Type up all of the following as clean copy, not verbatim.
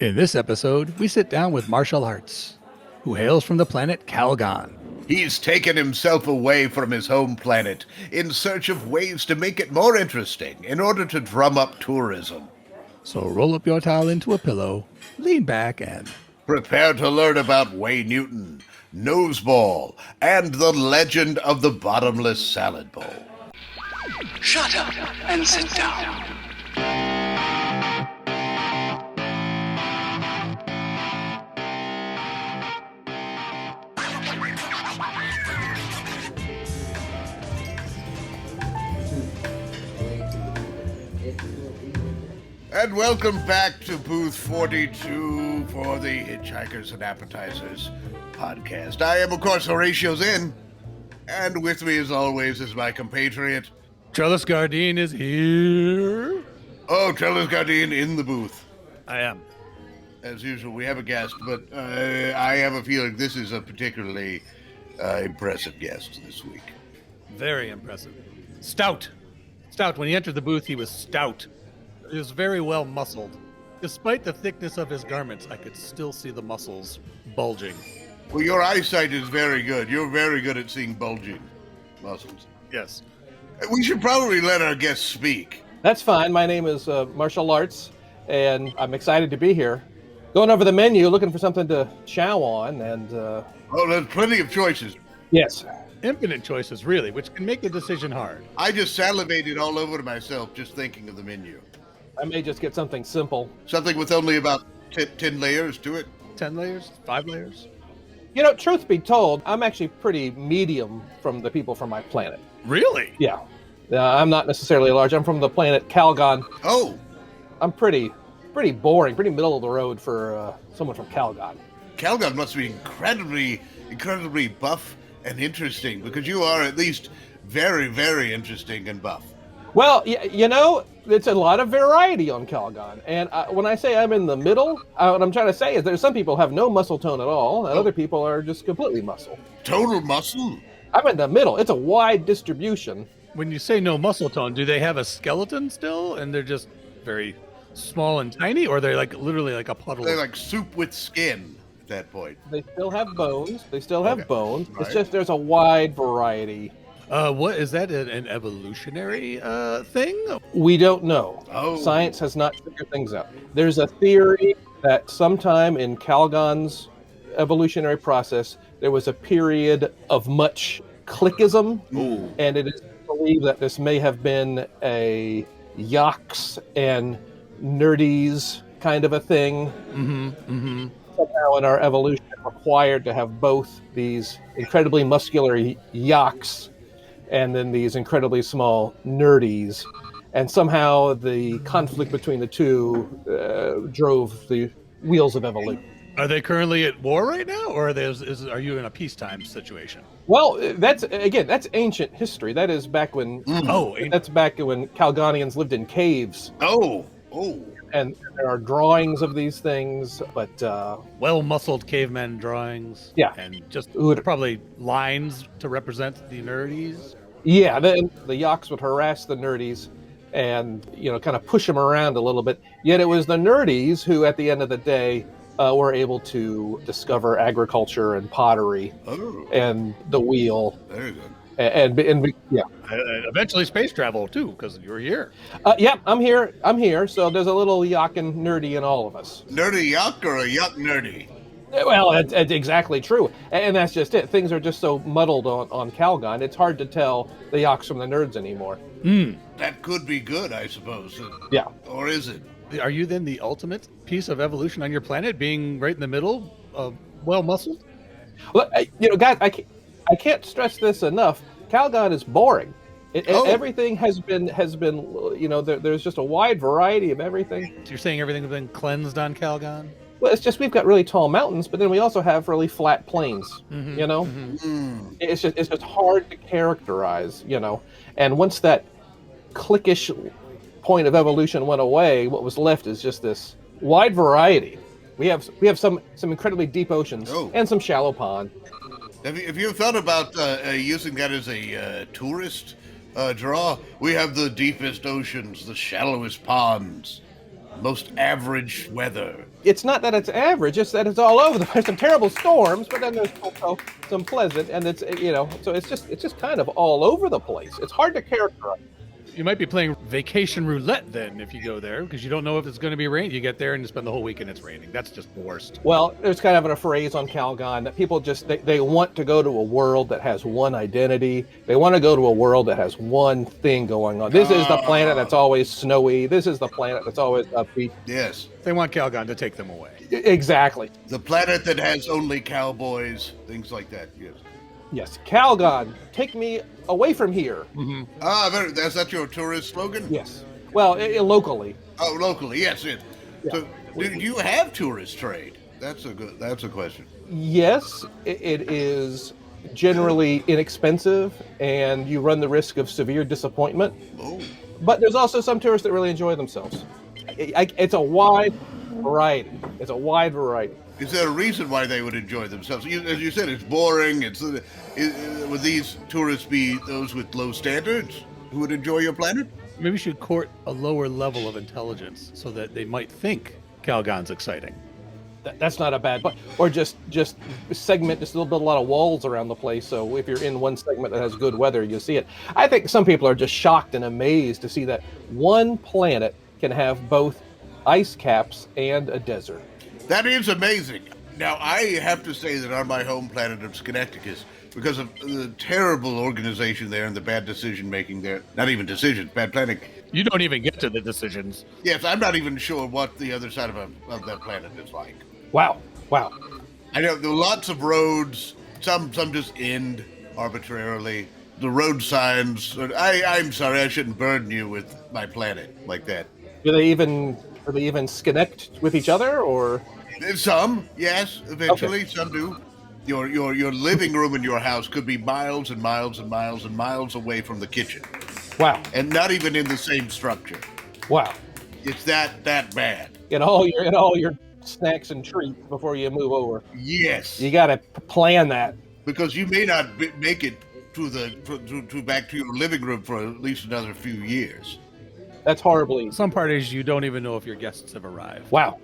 In this episode, we sit down with Martia Larts, who hails from the planet Calgon. He's taken himself away from his home planet in search of ways to make it more interesting in order to drum up tourism. So roll up your towel into a pillow, lean back, and prepare to learn about Wayne Newton, Noseball, and the legend of the bottomless salad bowl. Shut up and sit down. And welcome back to booth 42 for the Hitchhikers and Appetizers podcast. I am, of course, Horatio Zinn, and with me, as always, is my compatriot. Trellis Gardeen is here. Oh, Trellis Gardeen in the booth. I am. As usual, we have a guest, but I have a feeling this is a particularly impressive guest this week. Very impressive. Stout. When he entered the booth, he was stout. He was very well muscled. Despite the thickness of his garments, I could still see the muscles bulging. Well, your eyesight is very good. You're very good at seeing bulging muscles. Yes. We should probably let our guest speak. That's fine. My name is Martia Larts, and I'm excited to be here. Going over the menu, looking for something to chow on, and... Oh, there's plenty of choices. Yes. Infinite choices, really, which can make the decision hard. I just salivated all over to myself just thinking of the menu. I may just get something simple. Something with only about 10 layers to it. 10 layers? 5 layers? You know, truth be told, I'm actually pretty medium from the people from my planet. Really? Yeah. I'm not necessarily large. I'm from the planet Calgon. Oh. I'm pretty boring, pretty middle of the road for someone from Calgon. Calgon must be incredibly buff and interesting, because you are at least very, very interesting and buff. Well, you know, it's a lot of variety on Calgon. And when I say I'm in the middle, what I'm trying to say is there's some people have no muscle tone at all, and other people are just completely muscle. Total muscle? I'm in the middle. It's a wide distribution. When you say no muscle tone, do they have a skeleton still, and they're just very small and tiny, or they're like literally like a puddle? They're like soup with skin at that point. They still have bones. Right. It's just there's a wide variety. What is that, an evolutionary thing? We don't know. Oh. Science has not figured things out. There's a theory that sometime in Calgon's evolutionary process, there was a period of much clickism. Ooh. And it is believed that this may have been a yaks and nerdies kind of a thing. Somehow in our evolution required to have both these incredibly muscular yaks and then these incredibly small nerdies. And somehow the conflict between the two drove the wheels of evolution. Are they currently at war right now, or are you in a peacetime situation? Well, that's ancient history. That is back when that's back when Calgonians lived in caves. Oh. And there are drawings of these things, but well-muscled cavemen drawings. Yeah. And just probably lines to represent the nerdies. Yeah, then the yaks would harass the nerdies and, kind of push them around a little bit. Yet it was the nerdies who, at the end of the day, were able to discover agriculture and pottery and the wheel. Very good. And eventually space travel, too, because you're here. Yeah, I'm here. So there's a little yak and nerdy in all of us. Nerdy yak or a yak nerdy? Well, it's exactly true. And that's just it. Things are just so muddled on Calgon, it's hard to tell the yaks from the nerds anymore. That could be good, I suppose. Yeah. Or is it? Are you then the ultimate piece of evolution on your planet, being right in the middle, well-muscled? Well, guys, I can't stress this enough. Calgon is boring. Everything has been. There's just a wide variety of everything. So you're saying everything has been cleansed on Calgon? Well, it's just we've got really tall mountains, but then we also have really flat plains. It's just hard to characterize. And once that cliquish point of evolution went away, what was left is just this wide variety. We have some incredibly deep oceans and some shallow pond. Have you thought about using that as a tourist draw? We have the deepest oceans, the shallowest ponds. most average weather. It's not that it's average; it's that it's all over. There's some terrible storms, but then there's also some pleasant, and it's so it's just kind of all over the place. It's hard to characterize. You might be playing vacation roulette then if you go there, because you don't know if it's going to be rain. You get there and you spend the whole week and it's raining. That's just the worst. Well, there's kind of a phrase on Calgon that people just, they want to go to a world that has one identity. They want to go to a world that has one thing going on. This is the planet that's always snowy. This is the planet that's always upbeat. Yes. They want Calgon to take them away. Exactly. The planet that has only cowboys, things like that, yes. Yes. Calgon, take me away from here. Mm-hmm. Is that your tourist slogan? Yes. Well, locally. Oh, locally, yes. Yeah. So, do you have tourist trade? That's a question. Yes, it is generally inexpensive, and you run the risk of severe disappointment. Oh. But there's also some tourists that really enjoy themselves. It's a wide variety. Is there a reason why they would enjoy themselves? As you said, it's boring. Would these tourists be those with low standards who would enjoy your planet? Maybe we should court a lower level of intelligence so that they might think Calgon's exciting. That's not a bad, but or just segment, just build a lot of walls around the place. So if you're in one segment that has good weather, you see it. I think some people are just shocked and amazed to see that one planet can have both ice caps and a desert. That is amazing. Now, I have to say that on my home planet of Schenectady, because of the terrible organization there and the bad decision-making there, not even decisions, bad planning. You don't even get to the decisions. Yes, I'm not even sure what the other side of that planet is like. Wow. I know there are lots of roads. Some just end arbitrarily. The road signs. I'm sorry, I shouldn't burden you with my planet like that. Do they even connect with each other, or? Some, yes, eventually. Okay. Some do. Your living room in your house could be miles and miles and miles and miles away from the kitchen. Wow. And not even in the same structure. Wow. It's that bad. Get all your snacks and treats before you move over. Yes. You got to plan that. Because you may not make it to back to your living room for at least another few years. That's horribly. Some parties you don't even know if your guests have arrived. Wow.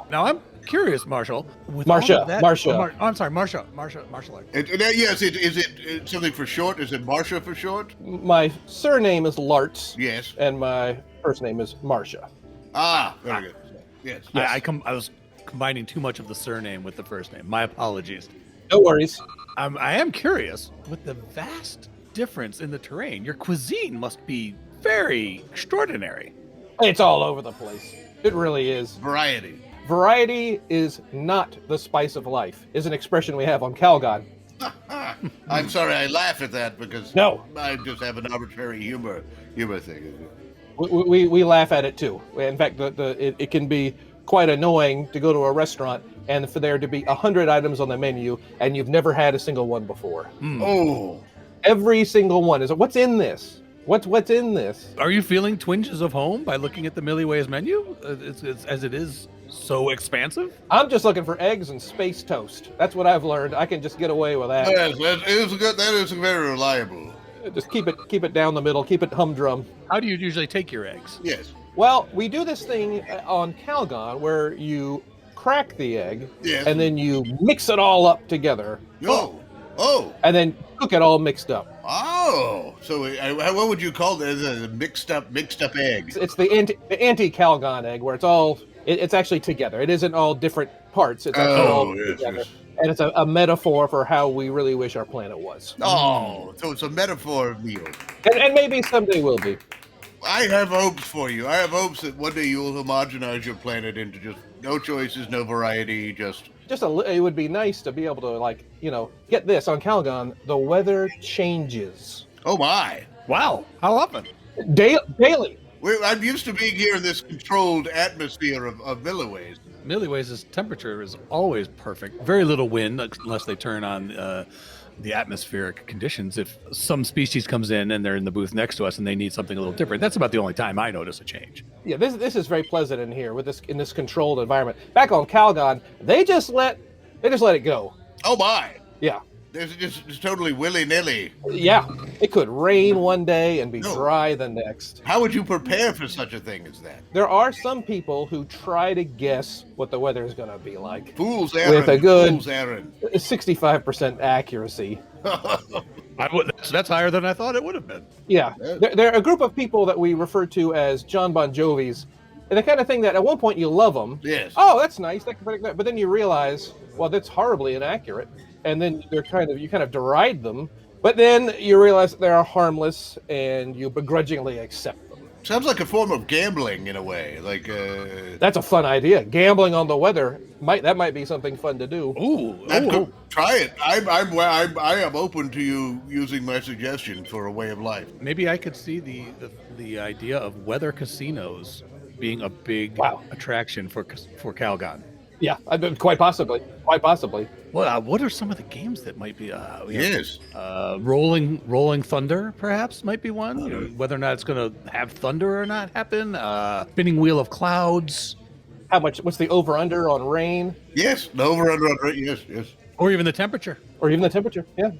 Now I'm curious, Marshall. Martia. I'm sorry, Martia. Martial art. Yes, is it something for short? Is it Martia for short? My surname is Larts. Yes. And my first name is Martia. Very good. Yes. I was combining too much of the surname with the first name. My apologies. No worries. I am curious, with the vast difference in the terrain, your cuisine must be very extraordinary. It's all over the place. It really is. Variety. Variety is not the spice of life, is an expression we have on Calgon. I'm sorry, I laugh at that because No. I just have an arbitrary humor thing. We laugh at it too. In fact, it can be quite annoying to go to a restaurant and for there to be 100 items on the menu and you've never had a single one before. Oh. Every single one is, what's in this? What's in this? Are you feeling twinges of home by looking at the Millyways menu? It's as it is so expansive? I'm just looking for eggs and space toast. That's what I've learned. I can just get away with that. Yes, that is very reliable. Just keep it down the middle, keep it humdrum. How do you usually take your eggs? Yes. Well, we do this thing on Calgon where you crack the egg Yes. and then you mix it all up together. Oh. And then cook it all mixed up. Oh. So what would you call the mixed up eggs? It's the anti-Calgon egg where it's actually together. It isn't all different parts. It's actually all together. Yes. And it's a metaphor for how we really wish our planet was. Oh, so it's a metaphor meal. And maybe someday will be. I have hopes for you. I have hopes that one day you will homogenize your planet into just no choices, no variety, just... It would be nice to be able to, get this on Calgon. The weather changes. Oh, my. Wow. How often? Daily. I'm used to being here in this controlled atmosphere of Millyways. Millyways' temperature is always perfect. Very little wind unless they turn on the atmospheric conditions. If some species comes in and they're in the booth next to us and they need something a little different, that's about the only time I notice a change. Yeah, this is very pleasant in here in this controlled environment. Back on Calgon, they just let it go. Oh, my. Yeah. There's just totally willy-nilly. Yeah, it could rain one day and be No. dry the next. How would you prepare for such a thing as that? There are some people who try to guess what the weather is going to be like Fool's errand. with a good Fool's errand. 65% accuracy. That's higher than I thought it would have been. Yeah, they're a group of people that we refer to as John Bon Jovis, and the kind of thing that at one point you love them. Yes. Oh, that's nice. That can predict that. But then you realize, well, that's horribly inaccurate, and then you kind of deride them. But then you realize that they are harmless, and you begrudgingly accept them. Sounds like a form of gambling in a way. Like, That's a fun idea. Gambling on the weather might be something fun to do. try it. I am open to you using my suggestion for a way of life. Maybe I could see the idea of weather casinos being a big attraction for Calgon. Yeah, quite possibly. Well, what are some of the games that might be? Yes. Rolling Thunder, perhaps, might be one. Whether or not it's going to have thunder or not happen. Spinning Wheel of Clouds. What's the over/under on rain? Yes. The over/under on rain. Yes. Or even the temperature. Yeah.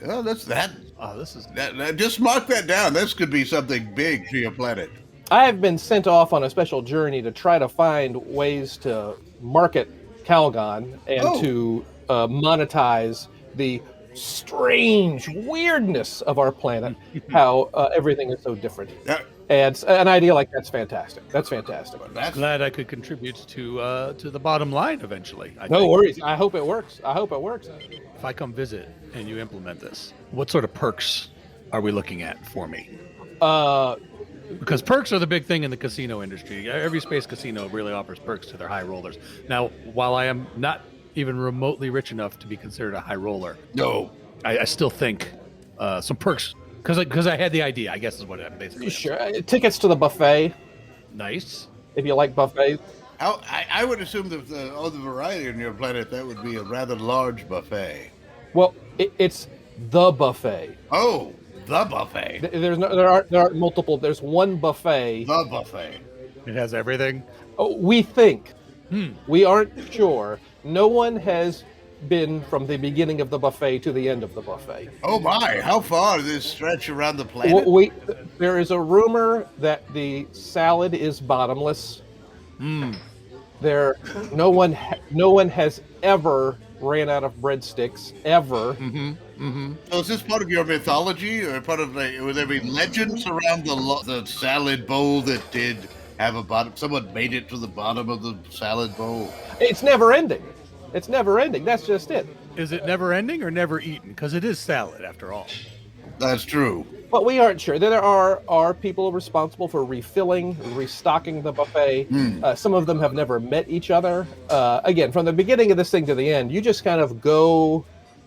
Oh, that's that. Oh, this is That. Just mark that down. This could be something big for your planet. I have been sent off on a special journey to try to find ways to market Calgon and to monetize the strange weirdness of our planet, how everything is so different. Yeah. And an idea like that's fantastic. glad I could contribute to the bottom line eventually. No worries. I hope it works. If I come visit and you implement this, what sort of perks are we looking at for me? Because perks are the big thing in the casino industry. Every space casino really offers perks to their high rollers. Now, while I am not even remotely rich enough to be considered a high roller, No. I still think some perks, because I had the idea, I guess is what I'm basically. Sure. Tickets to the buffet, Nice. if you like buffets. I would assume that all the variety on your planet, that would be a rather large buffet. Well, it's the buffet. Oh, the buffet. There aren't multiple. There's one buffet. The buffet. It has everything. Oh, we think. We aren't sure. No one has been from the beginning of the buffet to the end of the buffet. Oh my! How far does this stretch around the planet? There is a rumor that the salad is bottomless. No one has ever ran out of breadsticks ever. So is this part of your mythology, or part of would there be legends around the salad bowl that did have a bottom? Someone made it to the bottom of the salad bowl. It's never ending. That's just it. Is it never ending or never eaten? Because it is salad after all. That's true. But we aren't sure. There are people responsible for refilling, restocking the buffet. Some of them have never met each other. Again, from the beginning of this thing to the end, you just kind of go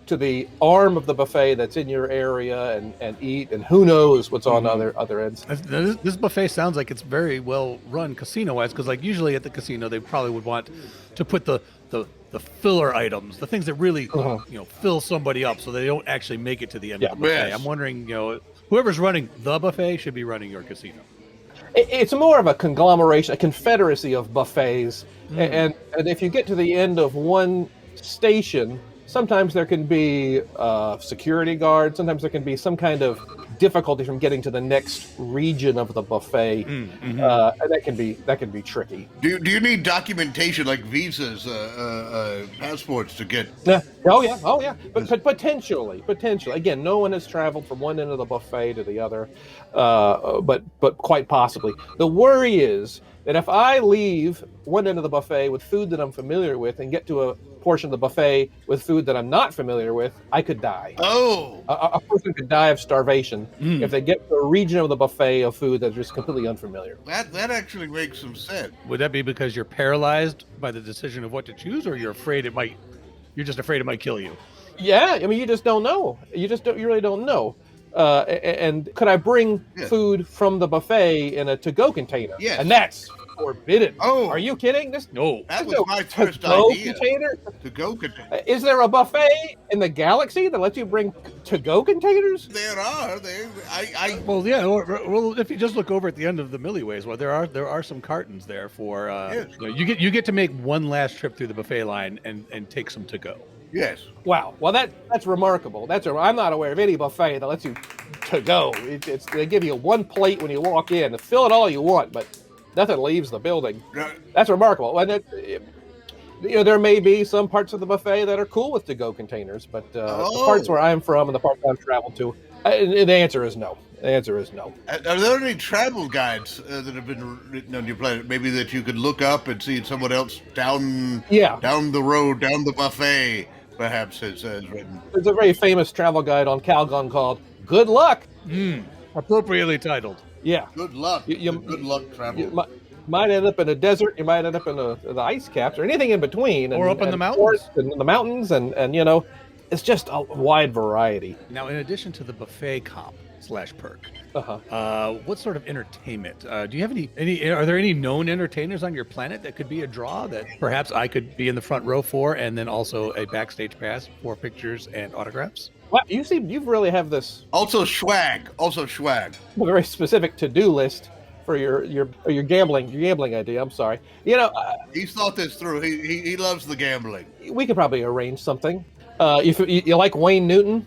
to the arm of the buffet that's in your area and eat, and who knows what's on other ends. This buffet sounds like it's very well run casino-wise, because like usually at the casino they probably would want to put the filler items, the things that really fill somebody up so they don't actually make it to the end of the buffet. Yes. I'm wondering, whoever's running the buffet should be running your casino. It's more of a conglomeration, a confederacy of buffets, and if you get to the end of one station, sometimes there can be security guards. Sometimes there can be some kind of difficulty from getting to the next region of the buffet, and that can be tricky. Do you need documentation like visas, passports to get? Oh yeah. But potentially. Again, no one has traveled from one end of the buffet to the other, but quite possibly. The worry is that if I leave one end of the buffet with food that I'm familiar with and get to a portion of the buffet with food that I'm not familiar with, I could die. Oh, A person could die of starvation if they get to a region of the buffet of food that's just completely unfamiliar. that actually makes some sense. Would that be because you're paralyzed by the decision of what to choose, or you're just afraid it might kill you? Yeah, I mean, you just don't know. You really don't know. And could I bring food from the buffet in a to-go container? Yes. And that's forbidden. Oh. Are you kidding? No. That was no my first to-go idea. container? To-go container. Is there a buffet in the galaxy that lets you bring to-go containers? There are. Well, yeah. Well, if you just look over at the end of the Millyways, well, there are some cartons there for. Yes. You get to make one last trip through the buffet line and take some to go. Yes. Wow. Well, that's remarkable. I'm not aware of any buffet that lets you to go. They give you one plate when you walk in. Fill it all you want, but nothing leaves the building. That's remarkable. And there may be some parts of the buffet that are cool with to-go containers, but the parts where I'm from and the parts I've traveled to, the answer is no. The answer is no. Are there any travel guides that have been written on your planet? Maybe that you could look up and see someone else down the road, down the buffet, perhaps has written. There's a very famous travel guide on Calgon called "Good Luck." Appropriately titled. Yeah. Good luck. Good luck travel. You might end up in a desert. You might end up in the ice caps or anything in between, or up in the mountains. And the mountains, and it's just a wide variety. Now, in addition to the buffet comp / perk, what sort of entertainment? Do you have any? Are there any known entertainers on your planet that could be a draw that perhaps I could be in the front row for, and then also a backstage pass for pictures and autographs? Well, you really have this Also swag. very specific to-do list for your gambling idea. I'm sorry. He's thought this through. He loves the gambling. We could probably arrange something. If you like Wayne Newton.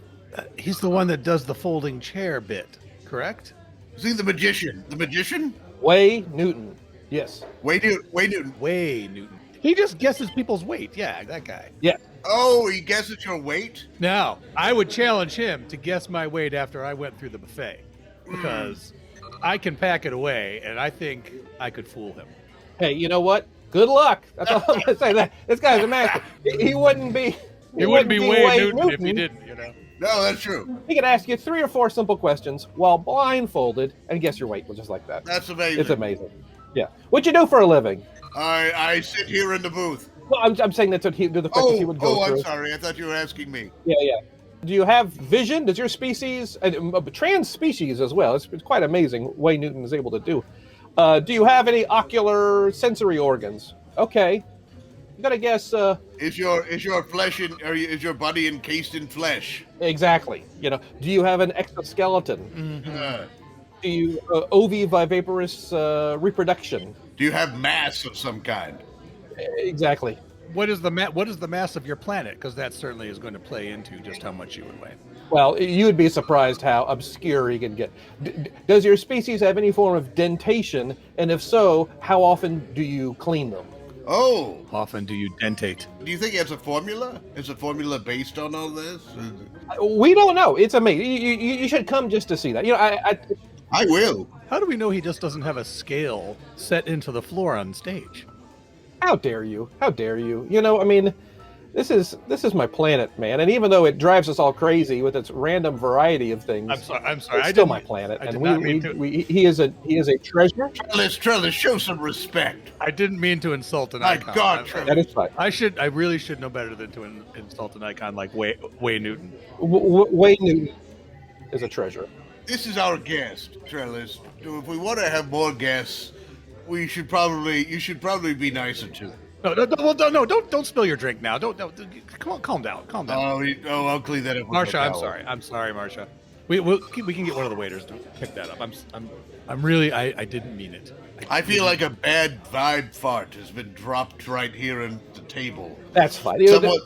He's the one that does the folding chair bit, correct? Is he the magician? The magician? Way Newton. Yes. Way Newton. Way Newton. He just guesses people's weight. Yeah, that guy. Yeah. Oh, he guesses your weight? Now, I would challenge him to guess my weight after I went through the buffet, because I can pack it away, and I think I could fool him. Hey, you know what? Good luck. That's all I'm going to say. This guy's a master. He wouldn't be... He wouldn't be Wayne Newton if he didn't, No, that's true. He could ask you 3 or 4 simple questions while blindfolded and guess your weight, just like that. That's amazing. It's amazing. Yeah. What'd you do for a living? I sit here in the booth. Well, I'm saying that's what the questions he would go through. I'm sorry. I thought you were asking me. Yeah. Do you have vision? Does your species, trans species as well, it's quite amazing what Wayne Newton is able to do. Do you have any ocular sensory organs? Okay. I'm gonna guess. Is your flesh is your body encased in flesh? Exactly. Do you have an exoskeleton? Mm-hmm. Do you oviviviparous reproduction? Do you have mass of some kind? Exactly. What is the mass of your planet? Because that certainly is going to play into just how much you would weigh. Well, you would be surprised how obscure you can get. Does your species have any form of dentation? And if so, how often do you clean them? Oh. Often do you dentate? Do you think it has a formula? Is a formula based on all this? We don't know. It's amazing. You should come just to see that. I will. How do we know he just doesn't have a scale set into the floor on stage? How dare you? How dare you? This is my planet, man. And even though it drives us all crazy with its random variety of things, I'm sorry. It's still my planet, and he is a treasure. Trellis, show some respect. I didn't mean to insult an my icon. God, Trellis. That is fine. I really should know better than to insult an icon like Way Newton. Wayne Newton is a treasure. This is our guest, Trellis. If we want to have more guests, you should probably be nicer to them. No, don't spill your drink now. Don't come on, calm down. Oh, I'll clean that up. Martia, I'm sorry, Martia. We can get one of the waiters to pick that up. I didn't mean it. I feel like a bad vibe fart has been dropped right here on the table. That's fine. Somewhat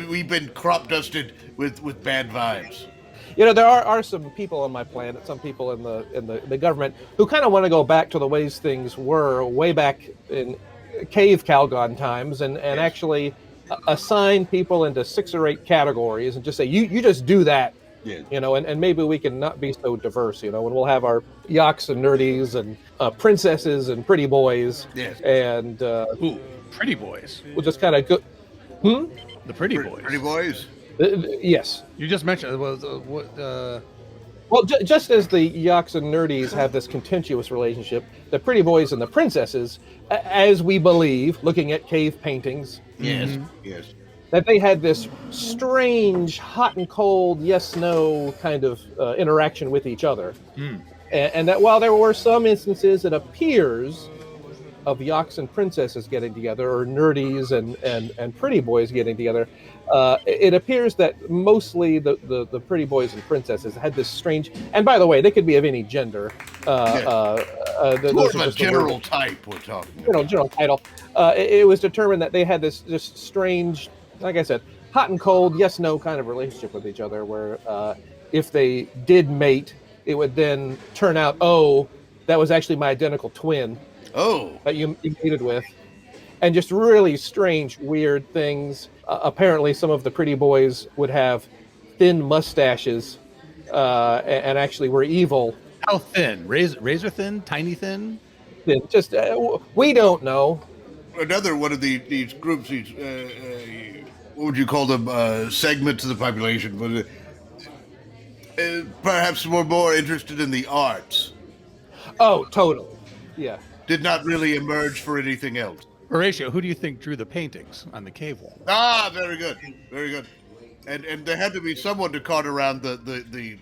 we've been crop dusted with bad vibes. There are some people on my planet, some people in the government who kind of want to go back to the ways things were way back in cave Calgon times and actually assign people into 6 or 8 categories and just say, you just do that. Yeah. And maybe we can not be so diverse, when we'll have our yaks and nerdies and princesses and pretty boys. Yes. And pretty boys. We'll just kind of go. The pretty boys. Pretty boys. Yes. You just mentioned Well, just as the yaks and nerdies have this contentious relationship, the pretty boys and the princesses, as we believe, looking at cave paintings, yes, that they had this strange hot and cold, yes/no kind of interaction with each other, and that while there were some instances, it appears, of yaks and princesses getting together, or nerdies and pretty boys getting together, it appears that mostly the pretty boys and princesses had this strange, and by the way, they could be of any gender. More of a general type we're talking about. General title. It was determined that they had this strange like I said, hot and cold, yes, no kind of relationship with each other. Where if they did mate, it would then turn out, oh, that was actually my identical twin that you mated with. And just really strange, weird things. Apparently, some of the pretty boys would have thin mustaches and actually were evil. How thin? Razor thin? Tiny thin? Just we don't know. Another one of these groups, these what would you call them? Segments of the population, but perhaps were more interested in the arts. Oh, totally. Yeah. Did not really emerge for anything else. Horatio, who do you think drew the paintings on the cave wall? Ah, very good, very good. And there had to be someone to cart around the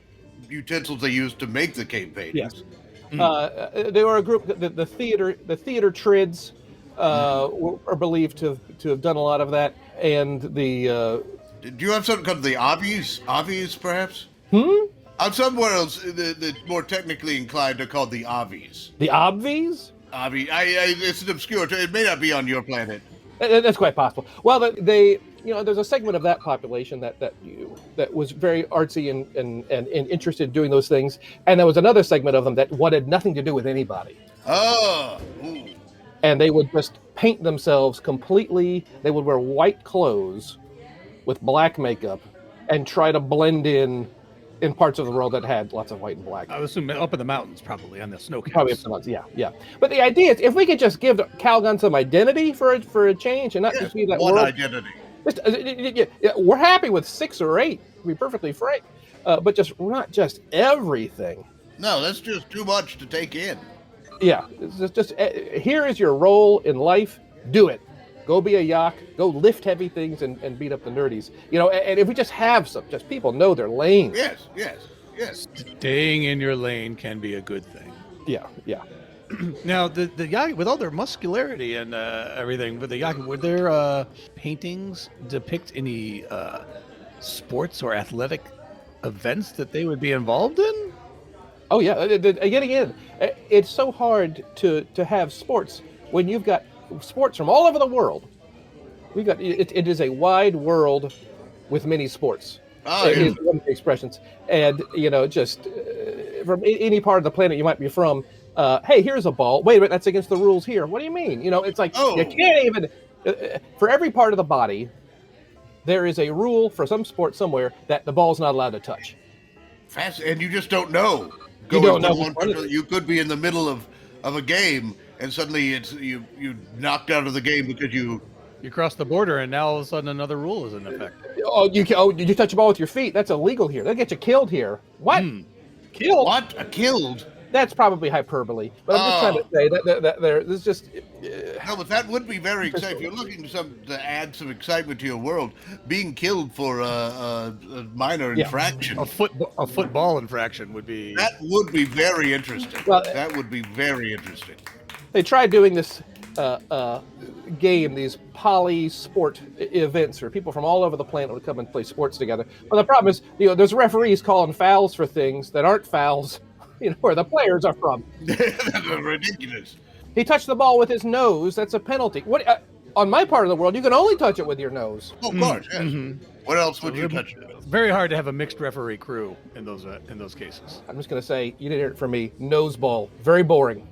utensils they used to make the cave paintings. Yes. They were a group. The theater trids are believed to have done a lot of that, and the. Do you have something called the Avies, perhaps? On somewhere else that's more technically inclined to call the Avies. The Obvies? Avi, it's an obscure term. It may not be on your planet. That's quite possible. Well, they there's a segment of that population that was very artsy and interested in doing those things, and there was another segment of them that wanted nothing to do with anybody. Oh. And they would just paint themselves completely. They would wear white clothes with black makeup and try to blend in parts of the world that had lots of white and black. I would assume up in the mountains, probably on the snow caps. Probably up in the mountains, yeah. But the idea is, if we could just give Calgon some identity for a change, and not just be that one world, identity. We're happy with 6 or 8. To be perfectly frank, but not just everything. No, that's just too much to take in. Yeah, it's just here is your role in life. Do it. Go be a yak. Go lift heavy things and beat up the nerdies. And if we just have just people know their lane. Yes. Staying in your lane can be a good thing. Yeah. Now, the Yaki, with all their muscularity and everything, with the Yaki, were there paintings depict any sports or athletic events that they would be involved in? Oh yeah. Again, it's so hard to have sports when you've got sports from all over the world. We've got it is a wide world with many sports. Is one of the expressions, and just from any part of the planet you might be from. Hey, here's a ball. Wait a minute, that's against the rules here. What do you mean? It's like you can't even. For every part of the body, there is a rule for some sport somewhere that the ball's not allowed to touch. And you just don't know. You don't know. You could be in the middle of a game, and suddenly it's you knocked out of the game because you cross the border, and now all of a sudden another rule is in effect. Did you touch the ball with your feet? That's illegal here. They'll get you killed here. What? Killed? What? Killed? That's probably hyperbole, but I'm just trying to say that there's just. No, but that would be very exciting. If you're looking to add some excitement to your world, being killed for a minor infraction, a football infraction would be. That would be very interesting. Well, that would be very interesting. They tried doing this game, these poly sport events where people from all over the planet would come and play sports together. But the problem is, there's referees calling fouls for things that aren't fouls. Where the players are from. That's ridiculous. He touched the ball with his nose. That's a penalty. What? On my part of the world, you can only touch it with your nose. Oh, of course, yes. Mm-hmm. What else would you touch it with? It's very hard to have a mixed referee crew in those cases. I'm just going to say, you didn't hear it from me. Nose ball. Very boring.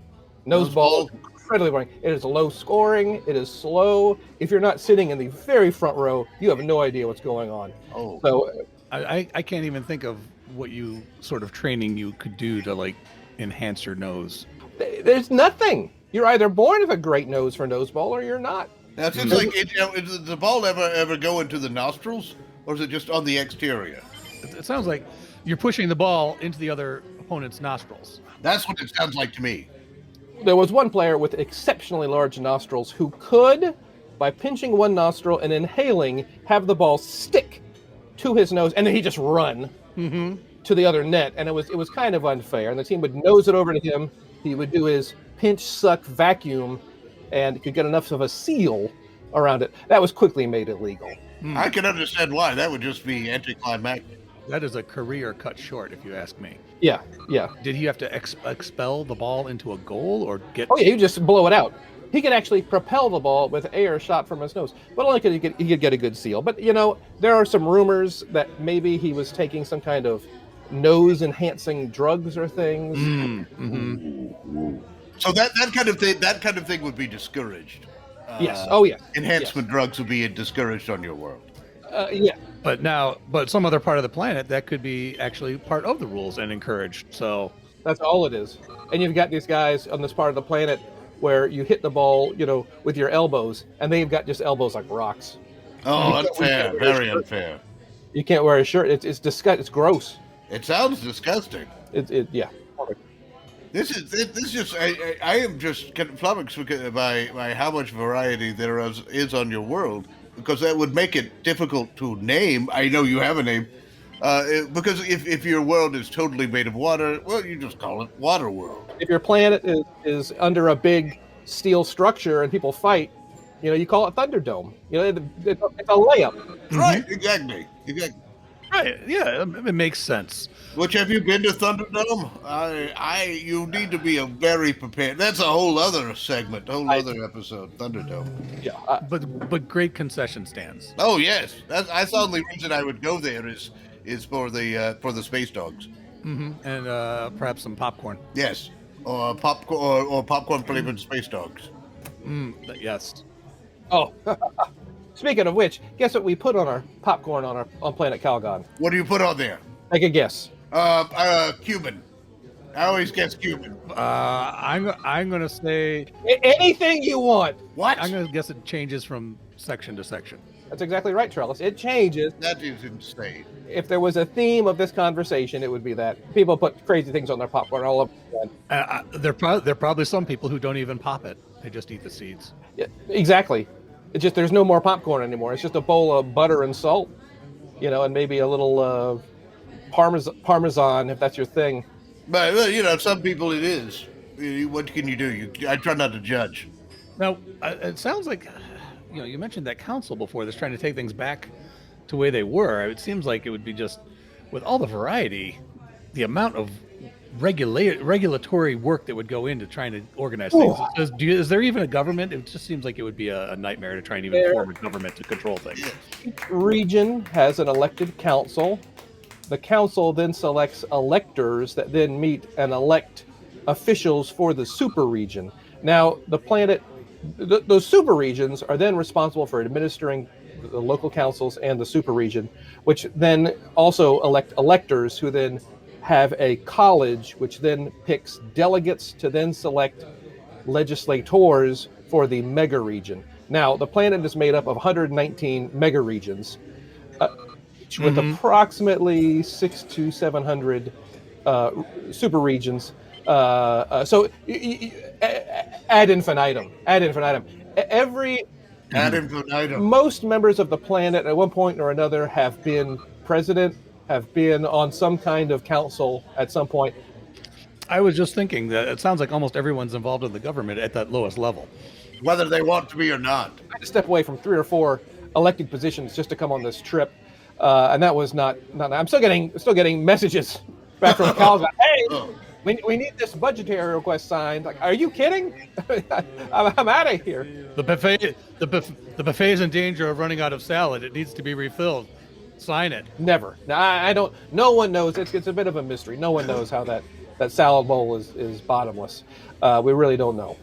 Nose ball. Incredibly boring. It is low scoring. It is slow. If you're not sitting in the very front row, you have no idea what's going on. Oh. So I can't even think of what you sort of training you could do to enhance your nose. There's nothing. You're either born with a great nose for noseball or you're not. Now it seems like does the ball ever go into the nostrils, or is it just on the exterior? It sounds like you're pushing the ball into the other opponent's nostrils. That's what it sounds like to me. There was one player with exceptionally large nostrils who could, by pinching one nostril and inhaling, have the ball stick to his nose, and then he just run to the other net, and it was kind of unfair. And the team would nose it over to him. He would do his pinch, suck, vacuum, and could get enough of a seal around it. That was quickly made illegal. I can understand why. That would just be anticlimactic. That is a career cut short, if you ask me. Yeah. Did he have to expel the ball into a goal or get? Oh yeah, you just blow it out. he could actually propel the ball with air shot from his nose, but only because he could get a good seal. But there are some rumors that maybe he was taking some kind of nose-enhancing drugs or things. So that kind of thing would be discouraged. Yes. Oh, yes. Enhancement drugs would be discouraged on your world. Yeah. But some other part of the planet that could be actually part of the rules and encouraged. So that's all it is. And you've got these guys on this part of the planet where you hit the ball, with your elbows, and they've got just elbows like rocks. Oh, unfair. Very unfair. You can't wear a shirt. It's disgusting. It's gross. It sounds disgusting. Yeah. This just I am just kind of flummoxed by how much variety there is on your world, because that would make it difficult to name. I know you have a name, because if your world is totally made of water, well, you just call it Water World. If your planet is under a big steel structure and people fight, you call it Thunderdome. It's a layup. Right? Exactly. right, yeah, it makes sense. Which, have you been to Thunderdome? You need to be very prepared. That's a whole other segment, other episode. Thunderdome. Yeah, but great concession stands. Oh yes, that's the only reason I would go there is for the space dogs. Mm-hmm. And perhaps some popcorn. Yes, or popcorn or popcorn flavored space dogs. Yes. Oh. Speaking of which, guess what we put on our popcorn on planet Calgon? What do you put on there? Take a guess. Cuban. I always guess Cuban. I'm gonna say anything you want. What? I'm gonna guess it changes from section to section. That's exactly right, Trellis. It changes. That is insane. If there was a theme of this conversation, it would be that people put crazy things on their popcorn all over. There are probably some people who don't even pop it; they just eat the seeds. Yeah, exactly. It's just there's no more popcorn anymore. It's just a bowl of butter and salt, and maybe a little parmesan if that's your thing. But some people it is. What can you do? I try not to judge. Now it sounds like you mentioned that council before that's trying to take things back to the way they were. It seems like it would be just with all the variety, the amount of regulatory work that would go into trying to organize things. Is there even a government? It just seems like it would be a nightmare to try and even form a government to control things. Each region has an elected council. The council then selects electors that then meet and elect officials for the super region. Now, the planet, those super regions are then responsible for administering the local councils and the super region, which then also elect electors who then have a college, which then picks delegates to then select legislators for the mega region. Now, the planet is made up of 119 mega regions, with approximately 600 to 700 super regions. So ad infinitum. Ad infinitum. Most members of the planet at one point or another have been president, have been on some kind of council at some point. I was just thinking that it sounds like almost everyone's involved in the government at that lowest level, whether they want to be or not. I had to step away from 3 or 4 elected positions just to come on this trip, and that was not. I'm still getting messages back from Calgon. Hey, we need this budgetary request signed. Like, are you kidding? I'm out of here. The buffet is in danger of running out of salad. It needs to be refilled. Sign it. Never. No, I don't. No one knows. It's a bit of a mystery. No one knows how that salad bowl is bottomless. We really don't know.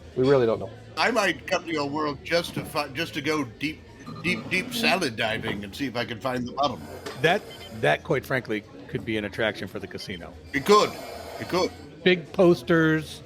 I might come to your world just to go deep salad diving and see if I can find the bottom. That quite frankly could be an attraction for the casino. It could. Big posters,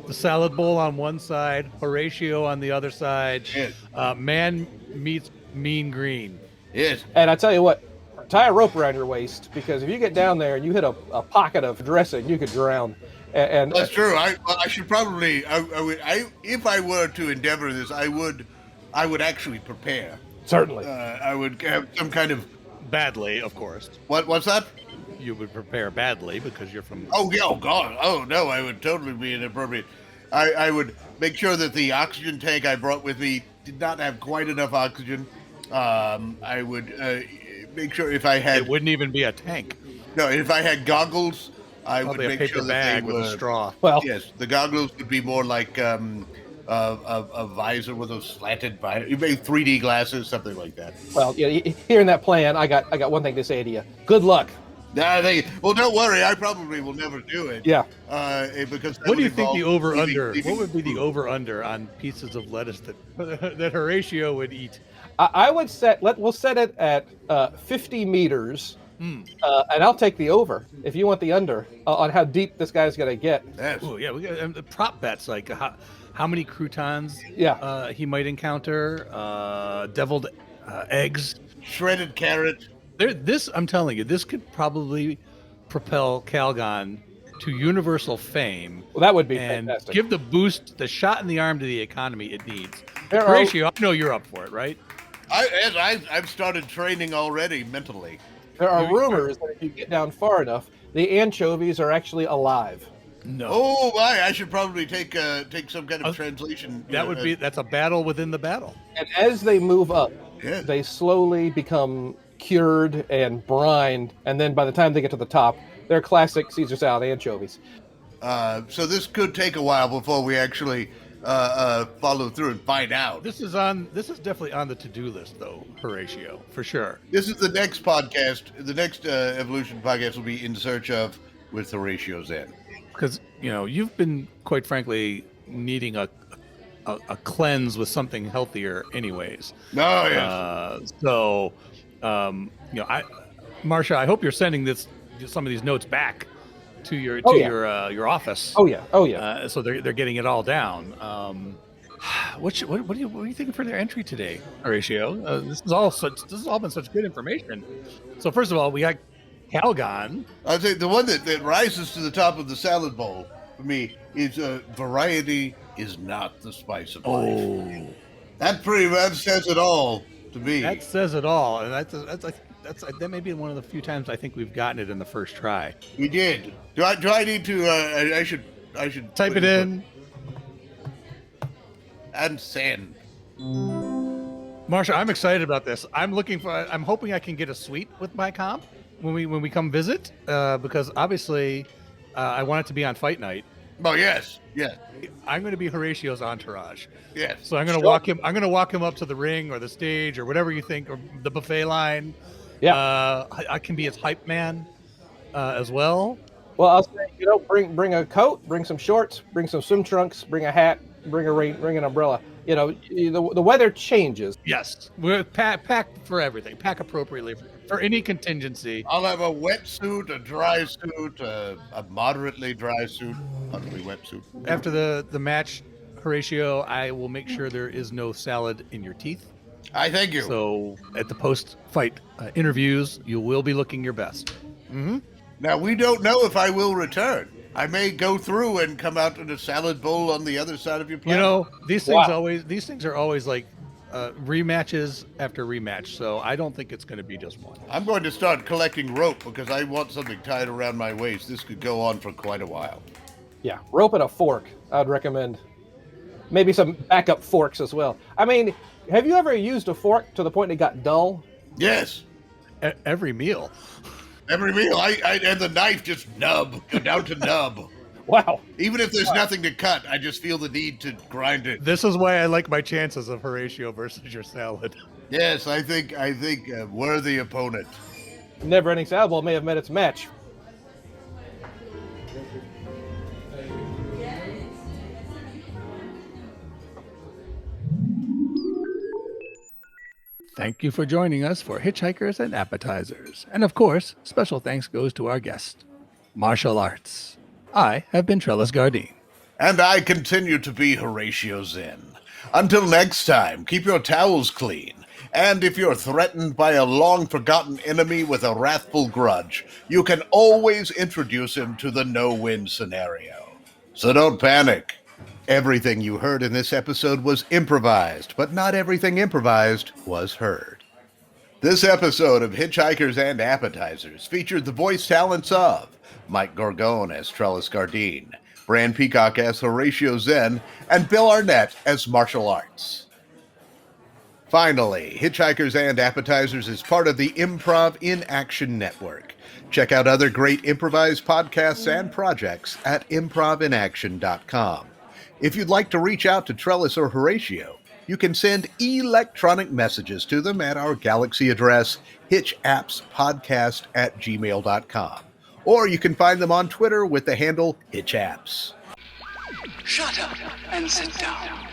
the salad bowl on one side, Horatio on the other side. Yes. Man meets mean green. Yes. And I tell you what, tie a rope around your waist, because if you get down there and you hit a pocket of dressing, you could drown. And that's true. I should probably. If I were to endeavor this, I would actually prepare. Certainly. I would have some kind of badly, of course. What's that? You would prepare badly because you're from. Oh yeah. Oh God. Oh no. I would totally be inappropriate. I would make sure that the oxygen tank I brought with me did not have quite enough oxygen. I would make sure if I had. It wouldn't even be a tank. No, if I had goggles, I probably would make sure that bag they with a straw. Well, yes, the goggles would be more like a visor with a slanted visor. You made 3D glasses, something like that. Well, hearing that plan, I got one thing to say to you. Good luck. Well, don't worry. I probably will never do it. Yeah. Because what do you think the over-under? What would be the over-under on pieces of lettuce that Horatio would eat? I would we'll set it at 50 meters, and I'll take the over if you want the under on how deep this guy's going to get. Yes. Oh yeah, we got prop bets like how many croutons he might encounter, deviled eggs, shredded carrot. I'm telling you, this could probably propel Calgon to universal fame. Well, that would be and fantastic. Give the shot in the arm to the economy it needs. Horatio, I know you're up for it, right? I've started training already mentally. There are rumors that if you get down far enough, the anchovies are actually alive. No. Oh my! I should probably take some kind of translation. That's a battle within the battle. And as they move up, they slowly become cured and brined, and then by the time they get to the top, they're classic Caesar salad anchovies. So this could take a while before we actually follow through and find out. This is definitely on the to-do list, though, Horatio, for sure. This is the next podcast. The next Evolution podcast will be In Search Of with Horatio Zinn. Because you've been, quite frankly, needing a cleanse with something healthier, anyways. Oh yes. Marcia, I hope you're sending some of these notes back to your your office. Oh yeah. So they're getting it all down. What are you thinking for their entry today, Horatio? This has all been such good information. So first of all, we got Calgon. I'd say the one that rises to the top of the salad bowl for me is variety is not the spice of life. That pretty much says it all to me. That says it all, and that may be one of the few times I think we've gotten it in the first try. We did. Do I need to? I should type it in and send. Marcia, I'm excited about this. I'm hoping I can get a suite with my comp when we come visit, because obviously I want it to be on fight night. Oh yes. I'm going to be Horatio's entourage. Yes. So I'm going to walk him. I'm going to walk him up to the ring or the stage or whatever you think, or the buffet line. Yeah. I can be his hype man as well. Well, I'll say, bring a coat, bring some shorts, bring some swim trunks, bring a hat, bring a rain, bring an umbrella. The weather changes. Yes, we're pack for everything. Pack appropriately for any contingency. I'll have a wetsuit, a dry suit, a moderately dry suit, ugly wetsuit. After the match, Horatio, I will make sure there is no salad in your teeth. I thank you. So at the post-fight interviews, you will be looking your best. Mm-hmm. Now, we don't know if I will return. I may go through and come out in a salad bowl on the other side of your planet. These things are always like rematches after rematch. So I don't think it's going to be just one. I'm going to start collecting rope because I want something tied around my waist. This could go on for quite a while. Yeah, rope and a fork, I'd recommend. Maybe some backup forks as well. I mean, have you ever used a fork to the point it got dull? Yes. Every meal. Every meal. I and the knife just go down to nub. Wow. Even if there's nothing to cut, I just feel the need to grind it. This is why I like my chances of Horatio versus your salad. Yes, I think a worthy opponent. Never-ending salad bowl may have met its match. Thank you for joining us for Hitchhikers and Appetizers. And of course, special thanks goes to our guest, Martia Larts. I have been Trellis Gardeen. And I continue to be Horatio Zinn. Until next time, keep your towels clean. And if you're threatened by a long-forgotten enemy with a wrathful grudge, you can always introduce him to the no-win scenario. So don't panic. Everything you heard in this episode was improvised, but not everything improvised was heard. This episode of Hitchhikers and Appetizers featured the voice talents of Mike Gorgone as Trellis Gardeen, Bran Peacock as Horatio Zinn, and Bill Arnett as Martia Larts. Finally, Hitchhikers and Appetizers is part of the Improv in Action Network. Check out other great improvised podcasts and projects at improvinaction.com. If you'd like to reach out to Trellis or Horatio, you can send electronic messages to them at our Galaxy address, hitchappspodcast@gmail.com. Or you can find them on Twitter with the handle hitchapps. Shut up and sit down.